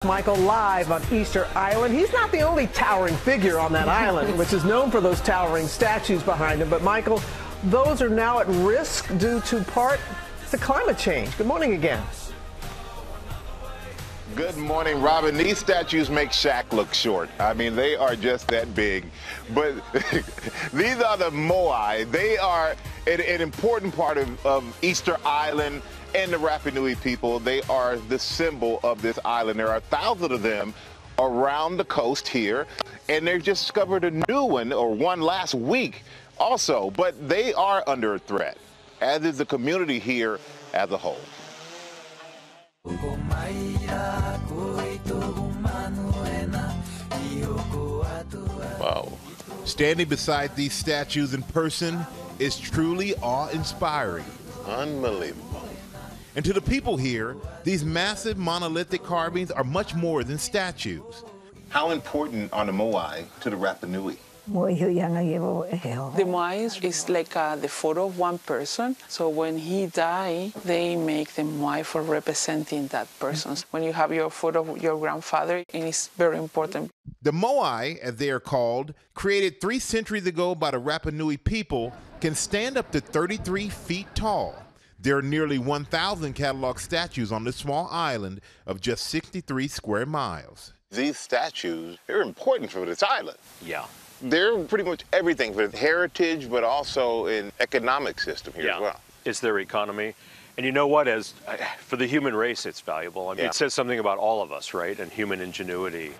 Michael live on Easter Island. He's not the only towering figure on that island, which is known for those towering statues behind him. But Michael, those are now at risk due to part to climate change. Good morning again. Good morning, Robin. These statues make Shaq look short. I mean, they are just that big. But these are the Moai. They are an important part of Easter Island and the Rapa Nui people. They are the symbol of this island. There are thousands of them around the coast here, and they've just discovered a new one, or one last week also. But they are under a threat, as is the community here as a whole. Wow. Standing beside these statues in person is truly awe-inspiring. Unbelievable. And to the people here, these massive monolithic carvings are much more than statues. How important are the Moai to the Rapa Nui? The Moai is like the photo of one person. So when he died, they make the Moai for representing that person. When you have your photo of your grandfather, it is very important. The Moai, as they are called, created 3 centuries ago by the Rapa Nui people, can stand up to 33 feet tall. There are nearly 1,000 catalog statues on this small island of just 63 square miles. These statues, they're important for this island. Yeah. They're pretty much everything for heritage, but also in economic system here as well. It's their economy. And you know what, for the human race, it's valuable. I mean, it says something about all of us, right? And human ingenuity.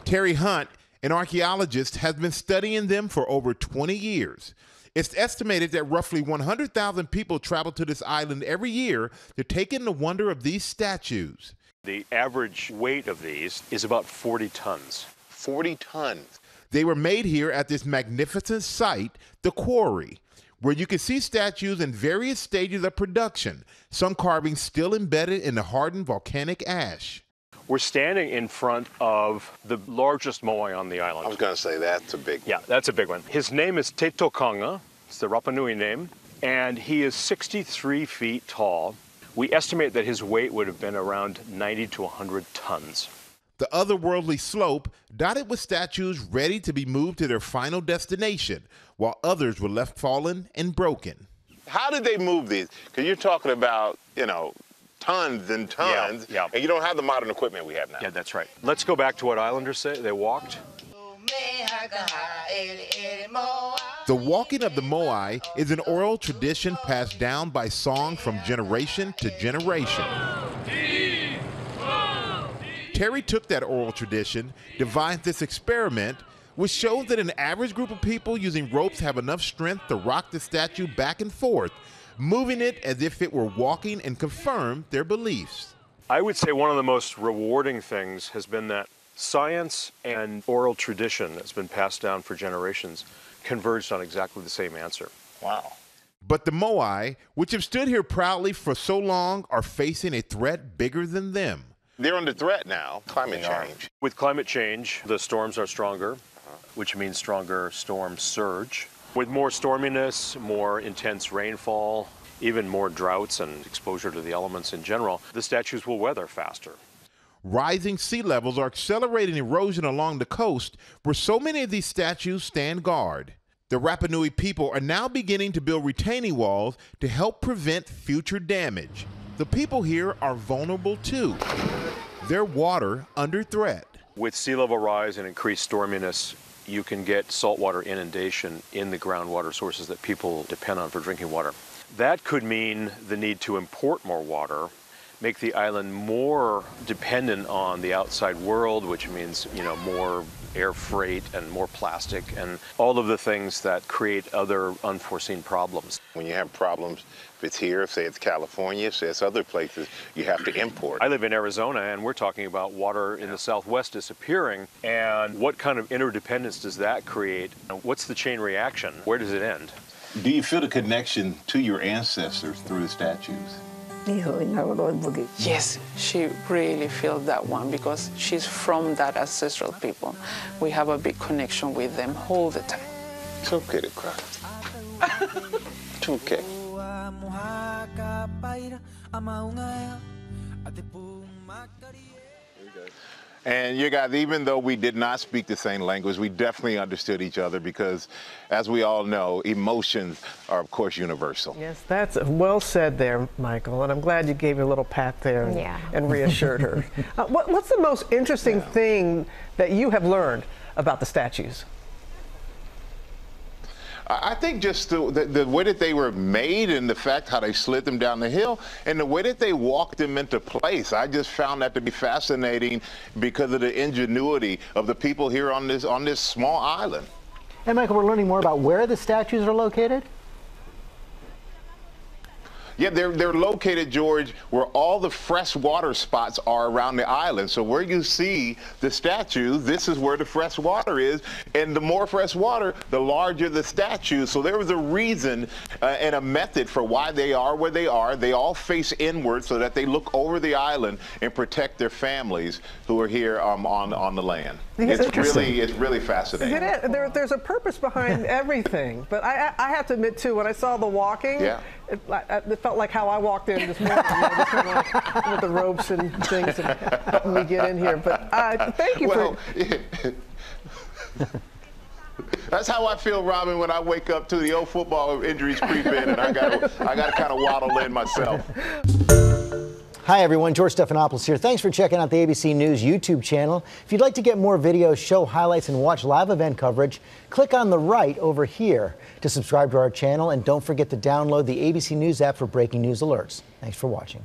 Terry Hunt, an archaeologist, has been studying them for over 20 years. It's estimated that roughly 100,000 people travel to this island every year to take in the wonder of these statues. The average weight of these is about 40 tons. 40 tons. They were made here at this magnificent site, the Quarry, where you can see statues in various stages of production, some carvings still embedded in the hardened volcanic ash. We're standing in front of the largest Moai on the island. I was going to say that's a big one. Yeah, that's a big one. His name is Tetokanga. It's the Rapa Nui name. And he is 63 feet tall. We estimate that his weight would have been around 90 to 100 tons. The otherworldly slope dotted with statues ready to be moved to their final destination, while others were left fallen and broken. How did they move these? Because you're talking about, tons and tons, and you don't have the modern equipment we have now. Yeah, that's right. Let's go back to what islanders say. They walked. The walking of the Moai is an oral tradition passed down by song from generation to generation. Terry took that oral tradition, devised this experiment, which shows that an average group of people using ropes have enough strength to rock the statue back and forth, moving it as if it were walking, and confirm their beliefs. I would say one of the most rewarding things has been that science and oral tradition that's been passed down for generations converged on exactly the same answer. Wow. But the Moai, which have stood here proudly for so long, are facing a threat bigger than them. They're under threat now, climate change. With climate change, the storms are stronger, which means stronger storm surge. With more storminess, more intense rainfall, even more droughts and exposure to the elements in general, the statues will weather faster. Rising sea levels are accelerating erosion along the coast, where so many of these statues stand guard. The Rapa Nui people are now beginning to build retaining walls to help prevent future damage. The people here are vulnerable too. Their water under threat. With sea level rise and increased storminess, you can get saltwater inundation in the groundwater sources that people depend on for drinking water. That could mean the need to import more water, make the island more dependent on the outside world, which means, more air freight and more plastic and all of the things that create other unforeseen problems. When you have problems, if it's here, say it's California, say it's other places, you have to import. I live in Arizona, and we're talking about water in the Southwest disappearing. And what kind of interdependence does that create? What's the chain reaction? Where does it end? Do you feel the connection to your ancestors through the statues? Yes, she really feels that one because she's from that ancestral people. We have a big connection with them all the time. It's okay to cry. It's okay. Moha ka paira, a maunga ea, a te pū makaria. And you guys, even though we did not speak the same language, we definitely understood each other because, as we all know, emotions are, of course, universal. Yes, that's well said there, Michael. And I'm glad you gave her a little pat there and reassured her. What's the most interesting thing that you have learned about the statues? I think just the way that they were made and the fact how they slid them down the hill and the way that they walked them into place. I just found that to be fascinating because of the ingenuity of the people here on this small island. And Michael, we're learning more about where the statues are located? Yeah, they're located, George, where all the fresh water spots are around the island. So where you see the statue, this is where the fresh water is. And the more fresh water, the larger the statue. So there was a reason and a method for why they are where they are. They all face inward so that they look over the island and protect their families who are here on the land. It's really fascinating. There's a purpose behind everything. But I have to admit, too, when I saw the walking, it felt like how I walked in this morning, just kind of like with the ropes and things and helping me get in here. But thank you for... That's how I feel, Robin, when I wake up to the old football injuries creep in and I gotta kind of waddle in myself. Hi, everyone. George Stephanopoulos here. Thanks for checking out the ABC News YouTube channel. If you'd like to get more videos, show highlights, and watch live event coverage, click on the right over here to subscribe to our channel. And don't forget to download the ABC News app for breaking news alerts. Thanks for watching.